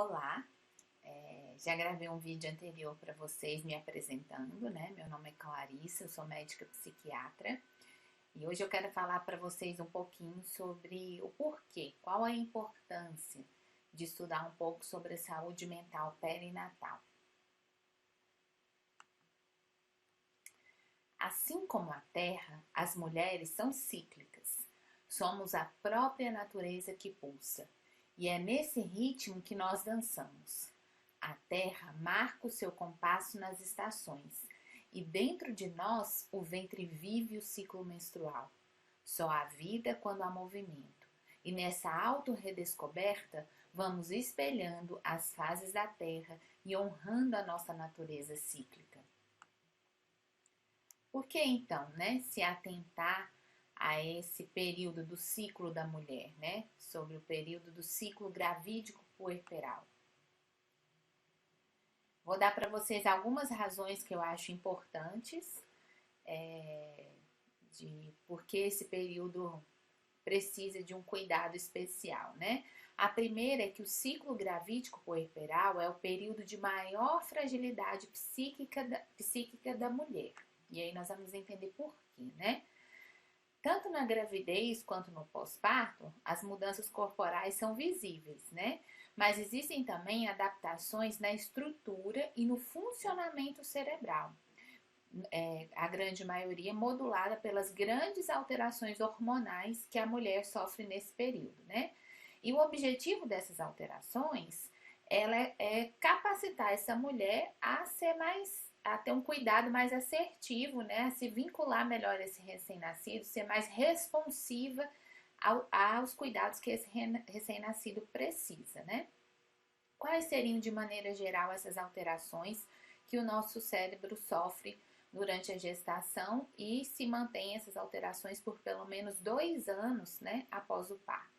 Olá, já gravei um vídeo anterior para vocês me apresentando, né? Meu nome é Clarissa, eu sou médica psiquiatra e hoje eu quero falar para vocês um pouquinho sobre o porquê, qual a importância de estudar um pouco sobre a saúde mental perinatal. Assim como a Terra, as mulheres são cíclicas. Somos a própria natureza que pulsa. E é nesse ritmo que nós dançamos. A Terra marca o seu compasso nas estações, e dentro de nós o ventre vive o ciclo menstrual. Só há vida quando há movimento. E nessa autorredescoberta vamos espelhando as fases da Terra e honrando a nossa natureza cíclica. Por que então, se atentar a esse período do ciclo da mulher, sobre o período do ciclo gravídico puerperal? Vou dar para vocês algumas razões que eu acho importantes de por que esse período precisa de um cuidado especial, A primeira é que o ciclo gravídico puerperal é o período de maior fragilidade psíquica da mulher. E aí nós vamos entender por quê, Tanto na gravidez quanto no pós-parto, as mudanças corporais são visíveis, Mas existem também adaptações na estrutura e no funcionamento cerebral. A grande maioria modulada pelas grandes alterações hormonais que a mulher sofre nesse período, E o objetivo dessas alterações é capacitar essa mulher a ter um cuidado mais assertivo, a se vincular melhor a esse recém-nascido, ser mais responsiva aos cuidados que esse recém-nascido precisa, Quais seriam, de maneira geral, essas alterações que o nosso cérebro sofre durante a gestação e se mantém essas alterações por pelo menos 2 anos, após o parto?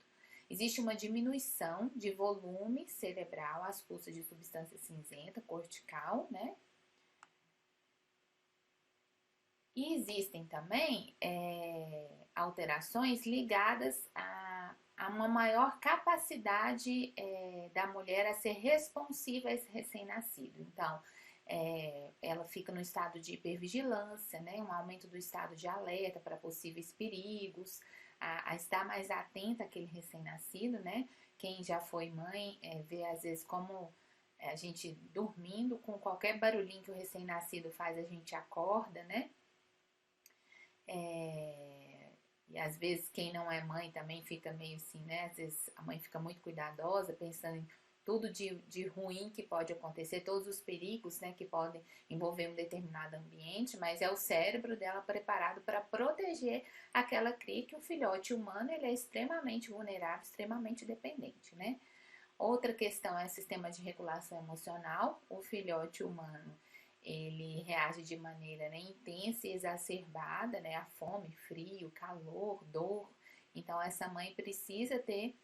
Existe uma diminuição de volume cerebral às custas de substância cinzenta, cortical, E existem também alterações ligadas a uma maior capacidade da mulher a ser responsiva a esse recém-nascido. Então, ela fica no estado de hipervigilância, um aumento do estado de alerta para possíveis perigos, a estar mais atenta àquele recém-nascido, Quem já foi mãe vê às vezes como a gente dormindo, com qualquer barulhinho que o recém-nascido faz, a gente acorda, E às vezes quem não é mãe também fica meio assim, Às vezes a mãe fica muito cuidadosa, pensando em tudo de ruim que pode acontecer, todos os perigos, que podem envolver um determinado ambiente, mas é o cérebro dela preparado para proteger aquela cria, que o filhote humano ele é extremamente vulnerável, extremamente dependente, Outra questão é o sistema de regulação emocional. O filhote humano ele reage de maneira intensa e exacerbada, a fome, frio, calor, dor. Então, essa mãe precisa ter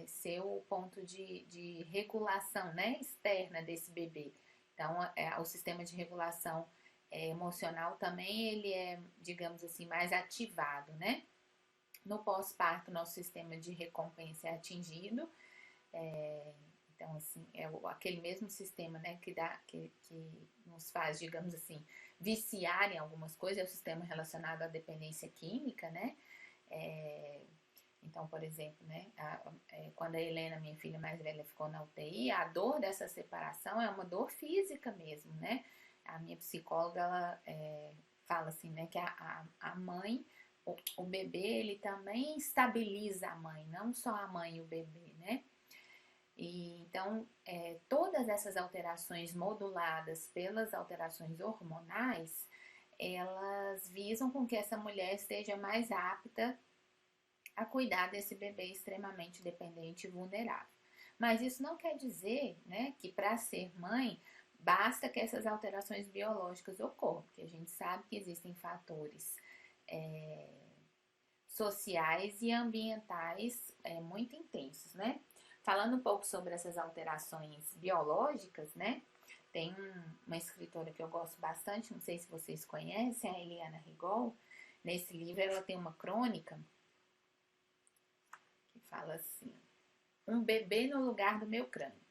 seu ponto de regulação, externa desse bebê. Então, o sistema de regulação emocional também, ele é, digamos assim, mais ativado, No pós-parto, nosso sistema de recompensa é atingido. Então, assim, é aquele mesmo sistema, que nos faz, digamos assim, viciar em algumas coisas, é o sistema relacionado à dependência química, Então, por exemplo, quando a Helena, minha filha mais velha, ficou na UTI, a dor dessa separação é uma dor física mesmo, A minha psicóloga, ela fala assim, que a mãe, o bebê, ele também estabiliza a mãe, não só a mãe e o bebê, E então, todas essas alterações moduladas pelas alterações hormonais, elas visam com que essa mulher esteja mais apta a cuidar desse bebê extremamente dependente e vulnerável. Mas isso não quer dizer, que para ser mãe, basta que essas alterações biológicas ocorram, porque a gente sabe que existem fatores sociais e ambientais muito intensos, Falando um pouco sobre essas alterações biológicas, Tem uma escritora que eu gosto bastante, não sei se vocês conhecem, a Eliana Rigol. Nesse livro ela tem uma crônica que fala assim: um bebê no lugar do meu crânio.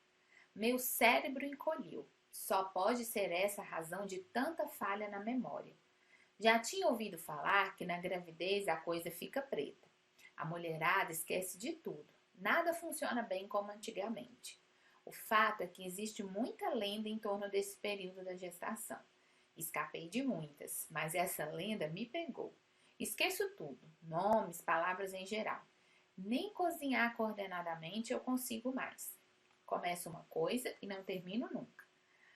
Meu cérebro encolheu. Só pode ser essa a razão de tanta falha na memória. Já tinha ouvido falar que na gravidez a coisa fica preta. A mulherada esquece de tudo. Nada funciona bem como antigamente. O fato é que existe muita lenda em torno desse período da gestação. Escapei de muitas, mas essa lenda me pegou. Esqueço tudo, nomes, palavras em geral. Nem cozinhar coordenadamente eu consigo mais. Começo uma coisa e não termino nunca.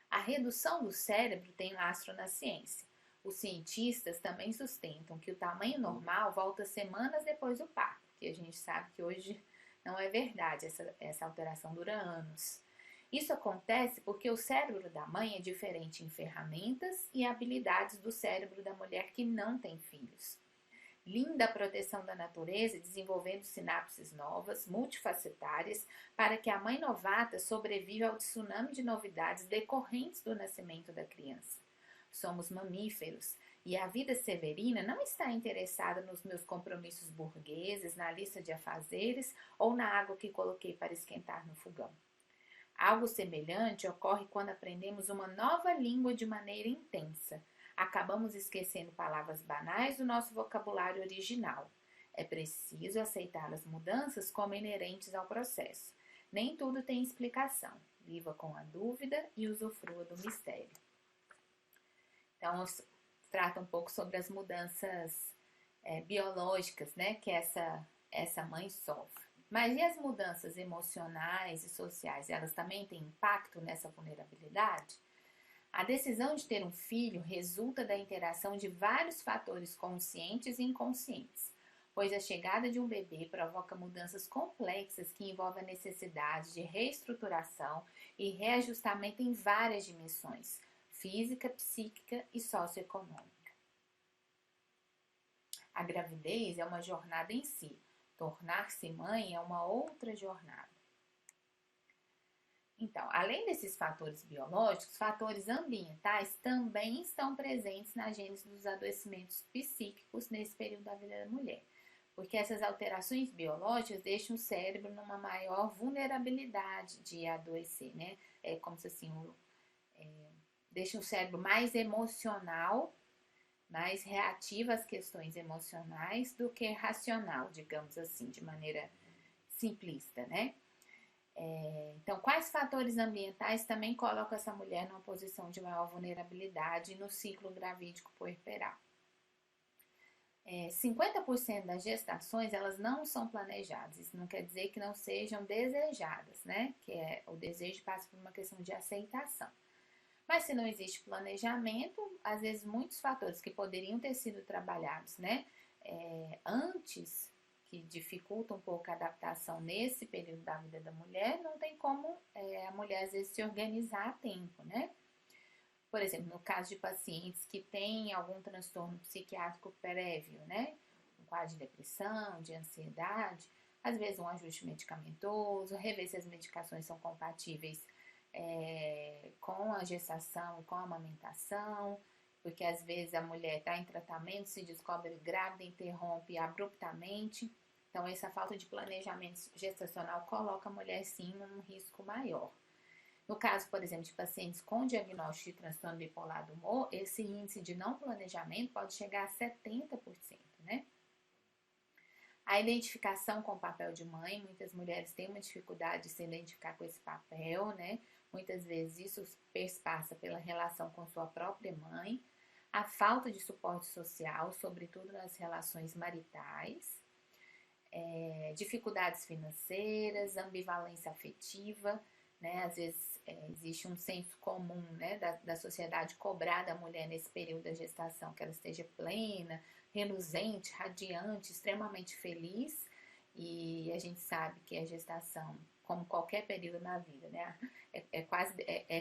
A redução do cérebro tem lastro na ciência. Os cientistas também sustentam que o tamanho normal volta semanas depois do parto, que a gente sabe que hoje não é verdade, essa alteração dura anos. Isso acontece porque o cérebro da mãe é diferente em ferramentas e habilidades do cérebro da mulher que não tem filhos. Linda a proteção da natureza, desenvolvendo sinapses novas, multifacetárias, para que a mãe novata sobreviva ao tsunami de novidades decorrentes do nascimento da criança. Somos mamíferos e a vida severina não está interessada nos meus compromissos burgueses, na lista de afazeres ou na água que coloquei para esquentar no fogão. Algo semelhante ocorre quando aprendemos uma nova língua de maneira intensa. Acabamos esquecendo palavras banais do nosso vocabulário original. É preciso aceitar as mudanças como inerentes ao processo. Nem tudo tem explicação. Viva com a dúvida e usufrua do mistério. Então, trata um pouco sobre as mudanças biológicas, né, que essa mãe sofre. Mas e as mudanças emocionais e sociais? Elas também têm impacto nessa vulnerabilidade? A decisão de ter um filho resulta da interação de vários fatores conscientes e inconscientes, pois a chegada de um bebê provoca mudanças complexas que envolvem a necessidade de reestruturação e reajustamento em várias dimensões, física, psíquica e socioeconômica. A gravidez é uma jornada em si. Tornar-se mãe é uma outra jornada. Então, além desses fatores biológicos, fatores ambientais também estão presentes na gênese dos adoecimentos psíquicos nesse período da vida da mulher. Porque essas alterações biológicas deixam o cérebro numa maior vulnerabilidade de adoecer, né? É como se assim, deixa o cérebro mais emocional, mais reativo às questões emocionais do que racional, digamos assim, de maneira simplista, né? Então, quais fatores ambientais também colocam essa mulher numa posição de maior vulnerabilidade no ciclo gravídico puerperal? 50% das gestações, elas não são planejadas. Isso não quer dizer que não sejam desejadas, né? Que o desejo passa por uma questão de aceitação. Mas se não existe planejamento, às vezes muitos fatores que poderiam ter sido trabalhados, né, antes, que dificultam um pouco a adaptação nesse período da vida da mulher, não tem como a mulher às vezes se organizar a tempo, né? Por exemplo, no caso de pacientes que têm algum transtorno psiquiátrico prévio, né, um quadro de depressão, de ansiedade, às vezes um ajuste medicamentoso, rever se as medicações são compatíveis com a gestação e com a amamentação, porque às vezes a mulher está em tratamento, se descobre grávida, interrompe abruptamente. Então, essa falta de planejamento gestacional coloca a mulher, sim, num risco maior. No caso, por exemplo, de pacientes com diagnóstico de transtorno bipolar do humor, esse índice de não planejamento pode chegar a 70%, né? A identificação com o papel de mãe, muitas mulheres têm uma dificuldade de se identificar com esse papel, né? Muitas vezes isso perpassa pela relação com sua própria mãe, a falta de suporte social, sobretudo nas relações maritais, dificuldades financeiras, ambivalência afetiva, né? Às vezes existe um senso comum, né, da sociedade cobrar da mulher nesse período da gestação que ela esteja plena, reluzente, radiante, extremamente feliz, e a gente sabe que a gestação, como qualquer período na vida, né,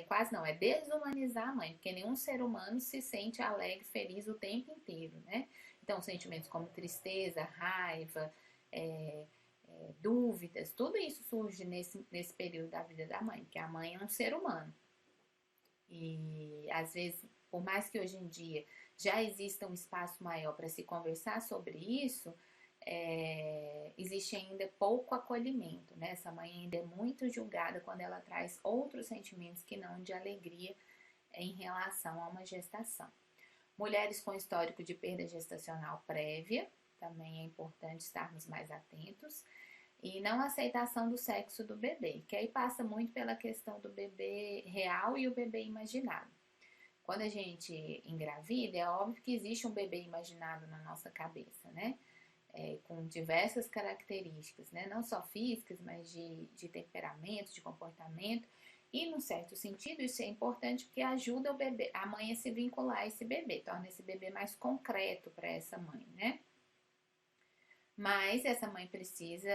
quase não, é desumanizar a mãe, porque nenhum ser humano se sente alegre, feliz o tempo inteiro, né? Então, sentimentos como tristeza, raiva, dúvidas, tudo isso surge nesse período da vida da mãe, porque a mãe é um ser humano. E às vezes, por mais que hoje em dia já exista um espaço maior para se conversar sobre isso, existe ainda pouco acolhimento, né? Essa mãe ainda é muito julgada quando ela traz outros sentimentos que não de alegria em relação a uma gestação. Mulheres com histórico de perda gestacional prévia, também é importante estarmos mais atentos. E não aceitação do sexo do bebê, que aí passa muito pela questão do bebê real e o bebê imaginado. Quando a gente engravida, é óbvio que existe um bebê imaginado na nossa cabeça, né? Com diversas características, né? Não só físicas, mas de temperamento, de comportamento. E, num certo sentido, isso é importante porque ajuda o bebê, a mãe a se vincular a esse bebê, torna esse bebê mais concreto para essa mãe, né? Mas essa mãe precisa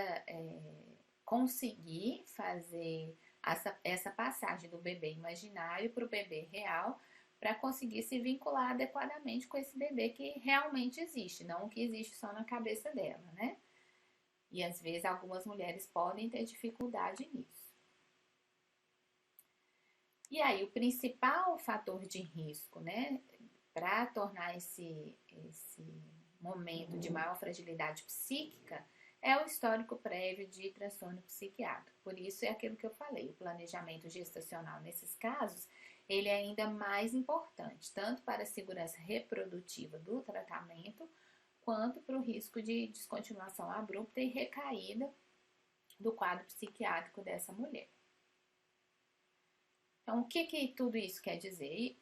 conseguir fazer essa passagem do bebê imaginário para o bebê real para conseguir se vincular adequadamente com esse bebê que realmente existe, não o que existe só na cabeça dela, né? E às vezes algumas mulheres podem ter dificuldade nisso. E aí, o principal fator de risco, né, para tornar esse momento de maior fragilidade psíquica é o histórico prévio de transtorno psiquiátrico. Por isso é aquilo que eu falei, o planejamento gestacional nesses casos, ele é ainda mais importante, tanto para a segurança reprodutiva do tratamento, quanto para o risco de descontinuação abrupta e recaída do quadro psiquiátrico dessa mulher. Então, o que tudo isso quer dizer?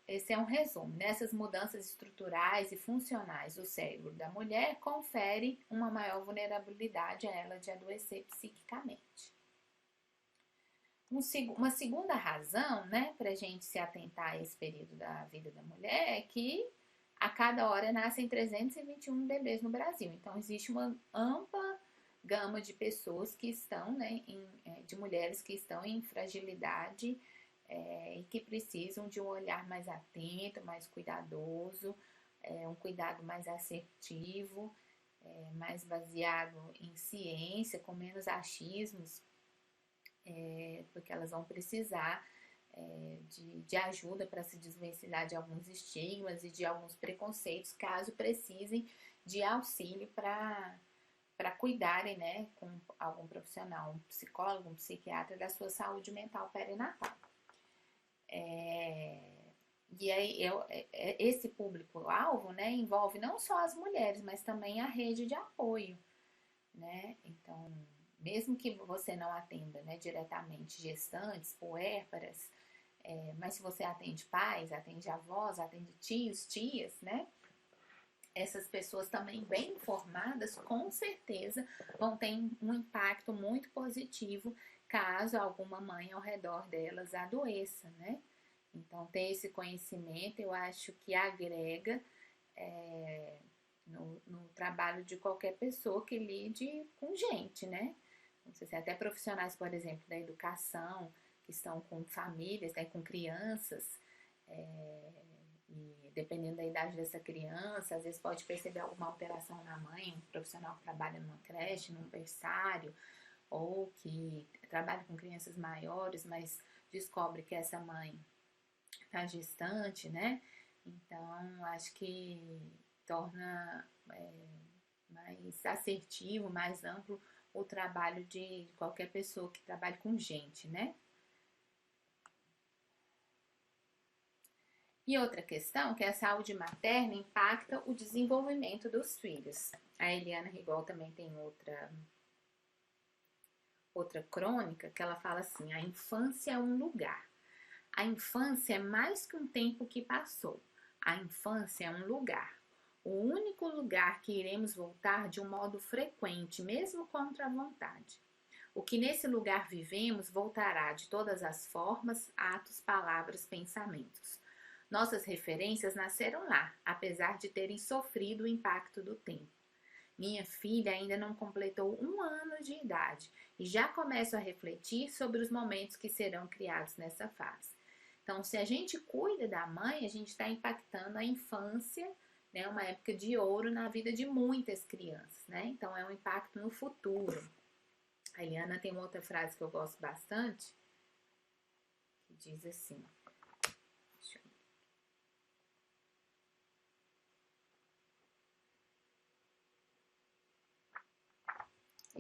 Esse é um resumo. Nessas mudanças estruturais e funcionais do cérebro da mulher, confere uma maior vulnerabilidade a ela de adoecer psiquicamente. Uma segunda razão, né, para a gente se atentar a esse período da vida da mulher é que a cada hora nascem 321 bebês no Brasil. Então, existe uma ampla gama de pessoas que estão, né, de mulheres que estão em fragilidade e que precisam de um olhar mais atento, mais cuidadoso, um cuidado mais assertivo, mais baseado em ciência, com menos achismos, porque elas vão precisar de ajuda para se desvencilhar de alguns estigmas e de alguns preconceitos, caso precisem de auxílio para cuidarem, né, com algum profissional, um psicólogo, um psiquiatra, da sua saúde mental perinatal. E aí, esse público-alvo, né, envolve não só as mulheres, mas também a rede de apoio, né? Então, mesmo que você não atenda, né, diretamente gestantes, puérperas, mas se você atende pais, atende avós, atende tios, tias, né? Essas pessoas também bem informadas, com certeza, vão ter um impacto muito positivo caso alguma mãe ao redor delas adoeça, né? Então, ter esse conhecimento, eu acho que agrega no trabalho de qualquer pessoa que lide com gente, né? Não sei se até profissionais, por exemplo, da educação, que estão com famílias, né, com crianças, e dependendo da idade dessa criança, às vezes pode perceber alguma alteração na mãe, um profissional que trabalha numa creche, num berçário, ou que trabalha com crianças maiores, mas descobre que essa mãe está gestante, né? Então, acho que torna mais assertivo, mais amplo o trabalho de qualquer pessoa que trabalhe com gente, né? E outra questão, que a saúde materna impacta o desenvolvimento dos filhos. A Eliana Rigol também tem outra crônica que ela fala assim: a infância é um lugar. A infância é mais que um tempo que passou. A infância é um lugar. O único lugar que iremos voltar de um modo frequente, mesmo contra a vontade. O que nesse lugar vivemos voltará de todas as formas, atos, palavras, pensamentos. Nossas referências nasceram lá, apesar de terem sofrido o impacto do tempo. Minha filha ainda não completou 1 ano de idade e já começo a refletir sobre os momentos que serão criados nessa fase. Então, se a gente cuida da mãe, a gente está impactando a infância, né, uma época de ouro na vida de muitas crianças, né? Então, é um impacto no futuro. A Eliana tem uma outra frase que eu gosto bastante, que diz assim: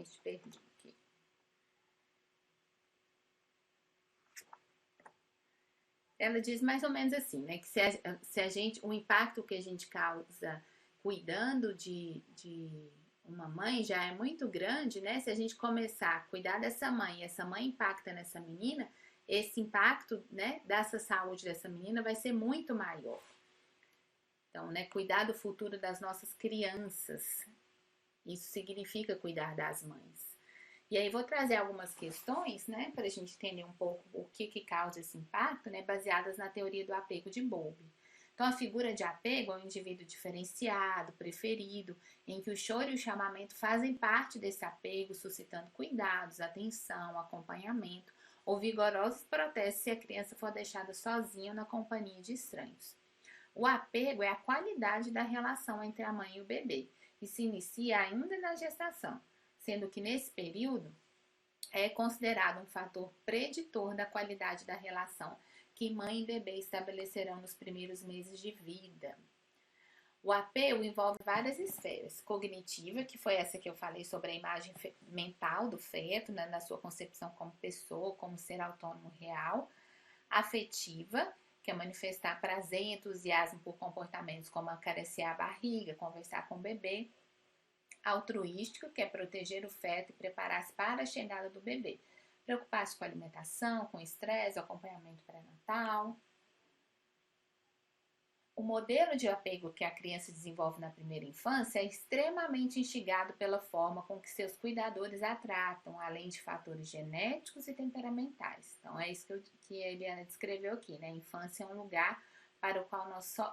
Ixi, perdi aqui. Ela diz mais ou menos assim, né? Que se a gente, o impacto que a gente causa cuidando de uma mãe já é muito grande, né? Se a gente começar a cuidar dessa mãe, e essa mãe impacta nessa menina, esse impacto, né, dessa saúde dessa menina vai ser muito maior. Então, né, cuidar do futuro das nossas crianças, isso significa cuidar das mães. E aí vou trazer algumas questões, né, para a gente entender um pouco o que causa esse impacto, né, baseadas na teoria do apego de Bowlby. Então, a figura de apego é um indivíduo diferenciado, preferido, em que o choro e o chamamento fazem parte desse apego, suscitando cuidados, atenção, acompanhamento ou vigorosos protestos se a criança for deixada sozinha ou na companhia de estranhos. O apego é a qualidade da relação entre a mãe e o bebê e se inicia ainda na gestação, sendo que nesse período é considerado um fator preditor da qualidade da relação que mãe e bebê estabelecerão nos primeiros meses de vida. O apego envolve várias esferas. Cognitiva, que foi essa que eu falei sobre a imagem mental do feto, né, na sua concepção como pessoa, como ser autônomo real. Afetiva, que é manifestar prazer e entusiasmo por comportamentos como acariciar a barriga, conversar com o bebê. Altruístico, que é proteger o feto e preparar-se para a chegada do bebê. Preocupar-se com a alimentação, com estresse, acompanhamento pré-natal. O modelo de apego que a criança desenvolve na primeira infância é extremamente instigado pela forma com que seus cuidadores a tratam, além de fatores genéticos e temperamentais. Então, é isso que a Eliana descreveu aqui, né? A infância é um lugar para o qual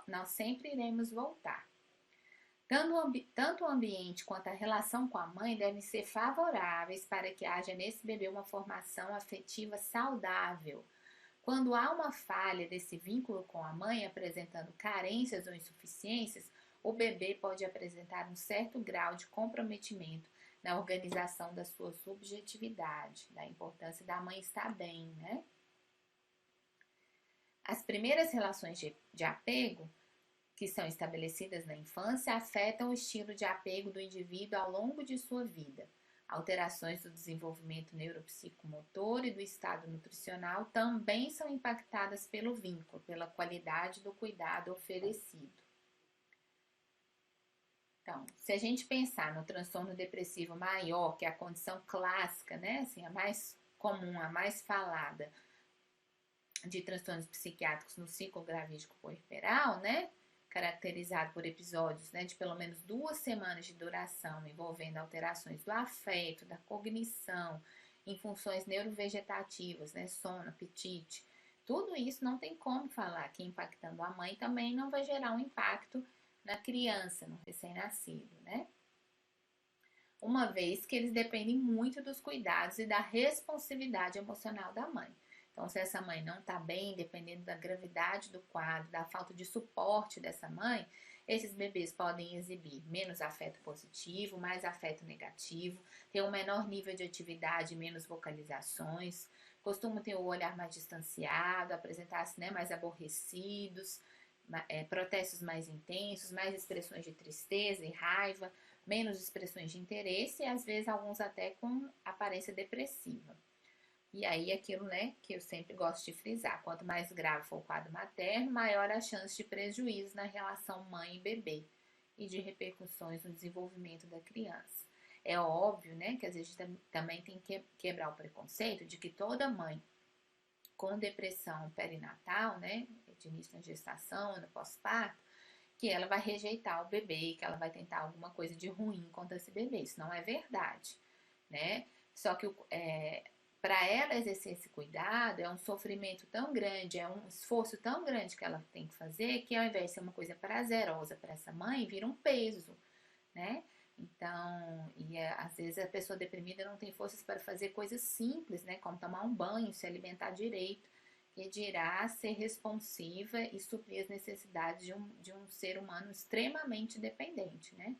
nós sempre iremos voltar. Tanto o ambiente quanto a relação com a mãe devem ser favoráveis para que haja nesse bebê uma formação afetiva saudável. Quando há uma falha desse vínculo com a mãe, apresentando carências ou insuficiências, o bebê pode apresentar um certo grau de comprometimento na organização da sua subjetividade, da importância da mãe estar bem, né? As primeiras relações de apego que são estabelecidas na infância afetam o estilo de apego do indivíduo ao longo de sua vida. Alterações do desenvolvimento neuropsicomotor e do estado nutricional também são impactadas pelo vínculo, pela qualidade do cuidado oferecido. Então, se a gente pensar no transtorno depressivo maior, que é a condição clássica, né, assim, a mais comum, a mais falada de transtornos psiquiátricos no ciclo gravídico puerperal, né, caracterizado por episódios, né, de pelo menos 2 semanas de duração, envolvendo alterações do afeto, da cognição, em funções neurovegetativas, né, sono, apetite. Tudo isso não tem como falar que impactando a mãe também não vai gerar um impacto na criança, no recém-nascido, né? Uma vez que eles dependem muito dos cuidados e da responsividade emocional da mãe. Então, se essa mãe não está bem, dependendo da gravidade do quadro, da falta de suporte dessa mãe, esses bebês podem exibir menos afeto positivo, mais afeto negativo, ter um menor nível de atividade, menos vocalizações, costumam ter o olhar mais distanciado, apresentar-se, né, mais aborrecidos, protestos mais intensos, mais expressões de tristeza e raiva, menos expressões de interesse e às vezes alguns até com aparência depressiva. E aí, aquilo, né, que eu sempre gosto de frisar, quanto mais grave for o quadro materno, maior a chance de prejuízo na relação mãe e bebê e de repercussões no desenvolvimento da criança. É óbvio, né, que às vezes também tem que quebrar o preconceito de que toda mãe com depressão perinatal, né, de início na gestação, no pós-parto, que ela vai rejeitar o bebê, que ela vai tentar alguma coisa de ruim contra esse bebê. Isso não é verdade, né? Só que para ela exercer esse cuidado é um sofrimento tão grande, é um esforço tão grande que ela tem que fazer, que ao invés de ser uma coisa prazerosa para essa mãe, vira um peso, né? Então, às vezes a pessoa deprimida não tem forças para fazer coisas simples, né? Como tomar um banho, se alimentar direito, que dirá ser responsiva e suprir as necessidades de um ser humano extremamente dependente, né?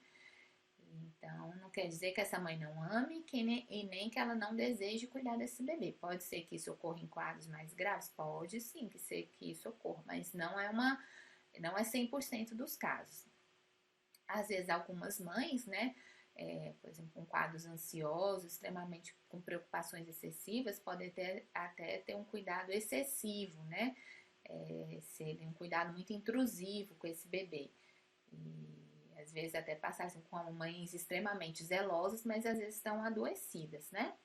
Então, não quer dizer que essa mãe não ame e nem que ela não deseje cuidar desse bebê. Pode ser que isso ocorra em quadros mais graves? Pode sim que isso ocorra, mas não é 100% dos casos. Às vezes, algumas mães, né, por exemplo, com quadros ansiosos, extremamente com preocupações excessivas, podem até ter um cuidado excessivo, né? Ser um cuidado muito intrusivo com esse bebê. E às vezes até passassem com mães extremamente zelosas, mas às vezes estão adoecidas, né?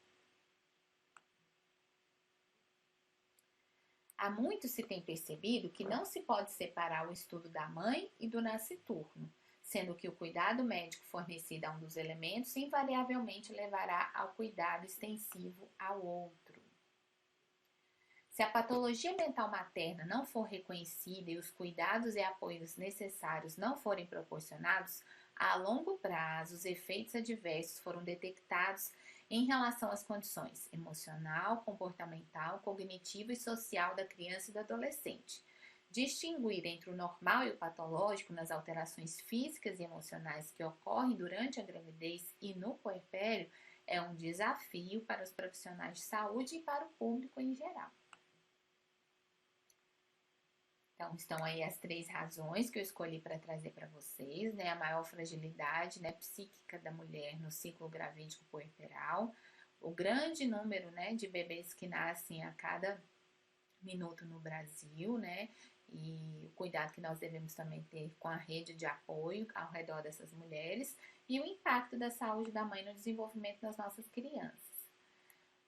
Há muito se tem percebido que não se pode separar o estudo da mãe e do nasciturno, sendo que o cuidado médico fornecido a um dos elementos invariavelmente levará ao cuidado extensivo ao outro. Se a patologia mental materna não for reconhecida e os cuidados e apoios necessários não forem proporcionados, a longo prazo os efeitos adversos foram detectados em relação às condições emocional, comportamental, cognitiva e social da criança e do adolescente. Distinguir entre o normal e o patológico nas alterações físicas e emocionais que ocorrem durante a gravidez e no puerpério é um desafio para os profissionais de saúde e para o público em geral. Então, estão aí as 3 razões que eu escolhi para trazer para vocês, né? A maior fragilidade, né, psíquica da mulher no ciclo gravídico puerperal, o grande número, né, de bebês que nascem a cada minuto no Brasil, né? E o cuidado que nós devemos também ter com a rede de apoio ao redor dessas mulheres e o impacto da saúde da mãe no desenvolvimento das nossas crianças.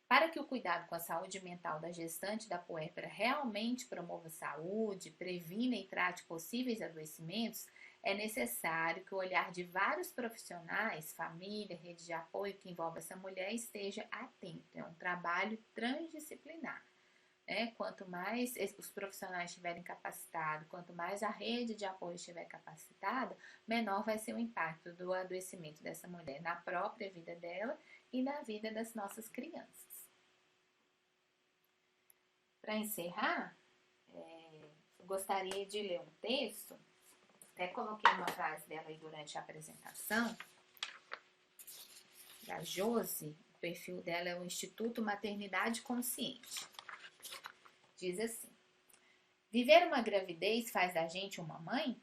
Para que o cuidado com a saúde mental da gestante da puérpera realmente promova saúde, previna e trate possíveis adoecimentos, é necessário que o olhar de vários profissionais, família, rede de apoio que envolve essa mulher esteja atento. É um trabalho transdisciplinar. Quanto mais os profissionais estiverem capacitados, quanto mais a rede de apoio estiver capacitada, menor vai ser o impacto do adoecimento dessa mulher na própria vida dela e na vida das nossas crianças. Para encerrar, eu gostaria de ler um texto, até coloquei uma frase dela aí durante a apresentação, da Josi, o perfil dela é o Instituto Maternidade Consciente. Diz assim: viver uma gravidez faz da gente uma mãe?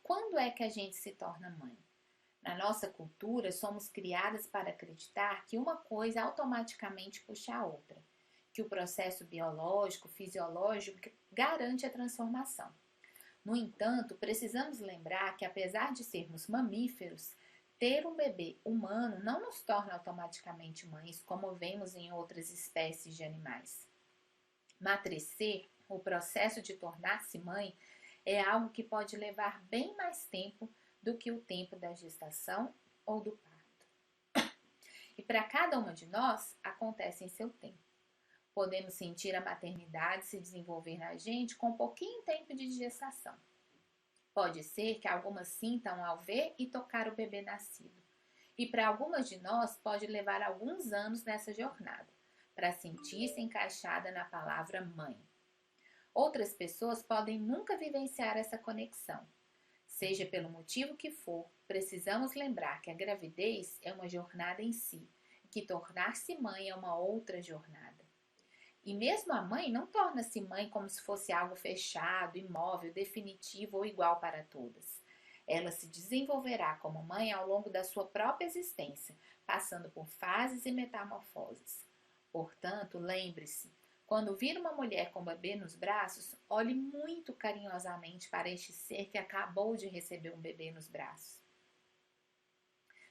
Quando é que a gente se torna mãe? Na nossa cultura, somos criadas para acreditar que uma coisa automaticamente puxa a outra, que o processo biológico, fisiológico garante a transformação. No entanto, precisamos lembrar que, apesar de sermos mamíferos, ter um bebê humano não nos torna automaticamente mães, como vemos em outras espécies de animais. Matrecer, o processo de tornar-se mãe, é algo que pode levar bem mais tempo do que o tempo da gestação ou do parto. E para cada uma de nós, acontece em seu tempo. Podemos sentir a maternidade se desenvolver na gente com pouquinho tempo de gestação. Pode ser que algumas sintam ao ver e tocar o bebê nascido. E para algumas de nós pode levar alguns anos nessa jornada, para sentir-se encaixada na palavra mãe. Outras pessoas podem nunca vivenciar essa conexão. Seja pelo motivo que for, precisamos lembrar que a gravidez é uma jornada em si, e que tornar-se mãe é uma outra jornada. E mesmo a mãe não torna-se mãe como se fosse algo fechado, imóvel, definitivo ou igual para todas. Ela se desenvolverá como mãe ao longo da sua própria existência, passando por fases e metamorfoses. Portanto, lembre-se, quando vir uma mulher com bebê nos braços, olhe muito carinhosamente para este ser que acabou de receber um bebê nos braços.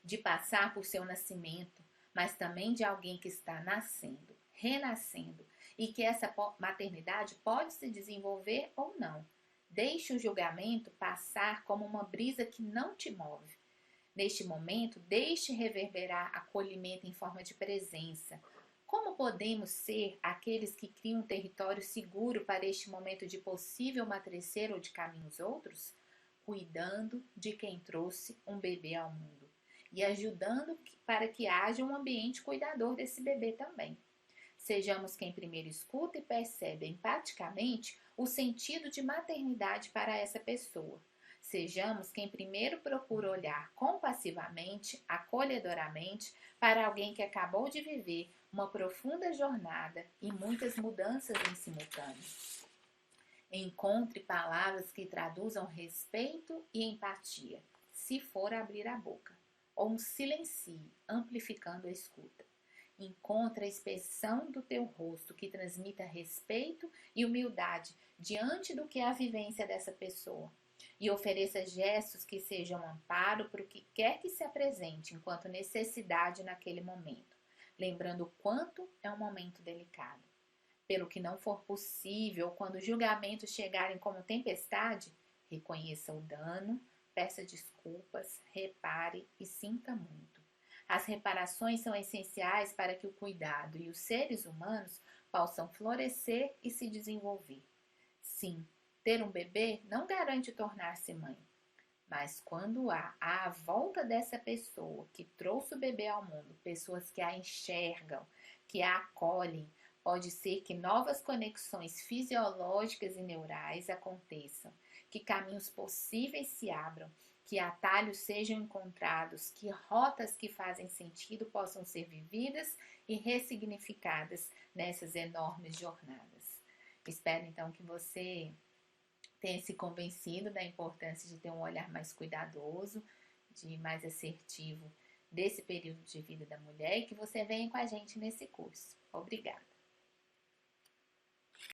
De passar por seu nascimento, mas também de alguém que está nascendo, renascendo, e que essa maternidade pode se desenvolver ou não. Deixe o julgamento passar como uma brisa que não te move. Neste momento, deixe reverberar acolhimento em forma de presença. Como podemos ser aqueles que criam um território seguro para este momento de possível matrecer ou de caminhos outros? Cuidando de quem trouxe um bebê ao mundo e ajudando para que haja um ambiente cuidador desse bebê também. Sejamos quem primeiro escuta e percebe empaticamente o sentido de maternidade para essa pessoa. Sejamos quem primeiro procura olhar compassivamente, acolhedoramente para alguém que acabou de viver uma profunda jornada e muitas mudanças em simultâneo. Encontre palavras que traduzam respeito e empatia, se for abrir a boca. ou um silencie, amplificando a escuta. Encontre a expressão do teu rosto que transmita respeito e humildade diante do que é a vivência dessa pessoa. E ofereça gestos que sejam amparo para o que quer que se apresente enquanto necessidade naquele momento, lembrando o quanto é um momento delicado. Pelo que não for possível, quando os julgamentos chegarem como tempestade, reconheça o dano, peça desculpas, repare e sinta muito. As reparações são essenciais para que o cuidado e os seres humanos possam florescer e se desenvolver. Sim, ter um bebê não garante tornar-se mãe, mas quando há à volta dessa pessoa que trouxe o bebê ao mundo, pessoas que a enxergam, que a acolhem, pode ser que novas conexões fisiológicas e neurais aconteçam, que caminhos possíveis se abram, que atalhos sejam encontrados, que rotas que fazem sentido possam ser vividas e ressignificadas nessas enormes jornadas. Espero então que você tenha se convencido da importância de ter um olhar mais cuidadoso, de mais assertivo desse período de vida da mulher e que você venha com a gente nesse curso. Obrigada!